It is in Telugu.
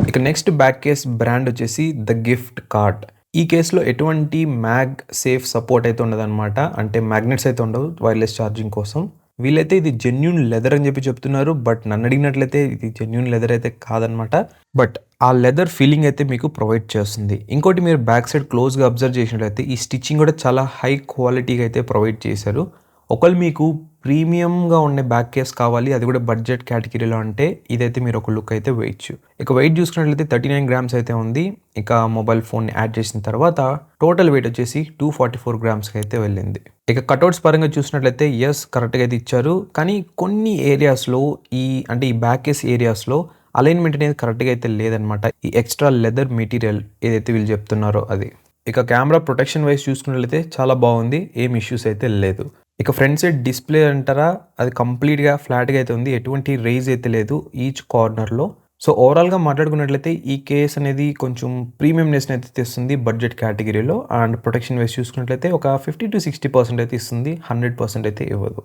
ఇక నెక్స్ట్ బ్యాక్ కేస్ బ్రాండ్ వచ్చేసి ద గిఫ్ట్ కార్ట్. ఈ కేస్‌లో ఎటువంటి సేఫ్ సపోర్ట్ అయితే ఉండదనమాట. అంటే మ్యాగ్నెట్స్ అయితే ఉండవు వైర్‌లెస్ ఛార్జింగ్ కోసం. వీళ్ళైతే ఇది జెన్యూన్ లెదర్ అని చెప్పి చెప్తున్నారు. బట్ నన్నడిగినట్లయితే ఇది జెన్యూన్ లెదర్ అయితే కాదనమాట. బట్ ఆ లెదర్ ఫీలింగ్ అయితే మీకు ప్రొవైడ్ చేస్తుంది. ఇంకోటి మీరు బ్యాక్ సైడ్ క్లోజ్‌గా అబ్జర్వ్ చేసినట్లయితే ఈ స్టిచ్చింగ్ కూడా చాలా హై క్వాలిటీగా అయితే ప్రొవైడ్ చేశారు. ఒకవేళ మీకు ప్రీమియంగా ఉండే బ్యాక్ కేస్ కావాలి, అది కూడా బడ్జెట్ కేటగిరీలో అంటే ఇదైతే మీరు ఒక లుక్ అయితే వేయొచ్చు. ఇక వెయిట్ చూసుకున్నట్లయితే 39 గ్రామ్స్ అయితే ఉంది. ఇక మొబైల్ ఫోన్‌ని యాడ్ చేసిన తర్వాత టోటల్ వెయిట్ వచ్చేసి 244 గ్రామ్స్‌కి అయితే వెళ్ళింది. ఇక కటౌట్స్ పరంగా చూసినట్లయితే యెస్ కరెక్ట్‌గా అయితే ఇచ్చారు. కానీ కొన్ని ఏరియాస్‌లో ఈ బ్యాక్ కేస్ ఏరియాస్‌లో అలైన్‌మెంట్ అనేది కరెక్ట్‌గా అయితే లేదనమాట. ఈ ఎక్స్‌ట్రా లెదర్ మెటీరియల్ ఏదైతే వీళ్ళు చెప్తున్నారో అది. ఇక కెమెరా ప్రొటెక్షన్ వైస్ చూసుకున్నట్లయితే చాలా బాగుంది. ఏం ఇష్యూస్ అయితే లేదు. ఇక ఫ్రంట్ సైడ్ డిస్‌ప్లే అంటారా, అది కంప్లీట్‌గా ఫ్లాట్‌గా అయితే ఉంది. ఎటువంటి రైజ్ అయితే లేదు ఈచ్ కార్నర్‌లో. సో, ఓవరాల్‌గా మాట్లాడుకున్నట్లయితే ఈ కేస్ అనేది కొంచెం ప్రీమియంనెస్‌ని అయితే తెస్తుంది బడ్జెట్ కేటగిరీలో. అండ్ ప్రొటెక్షన్ వైస్ చూసుకున్నట్లయితే ఒక 50-60% అయితే ఇస్తుంది. 100% అయితే ఇవ్వదు.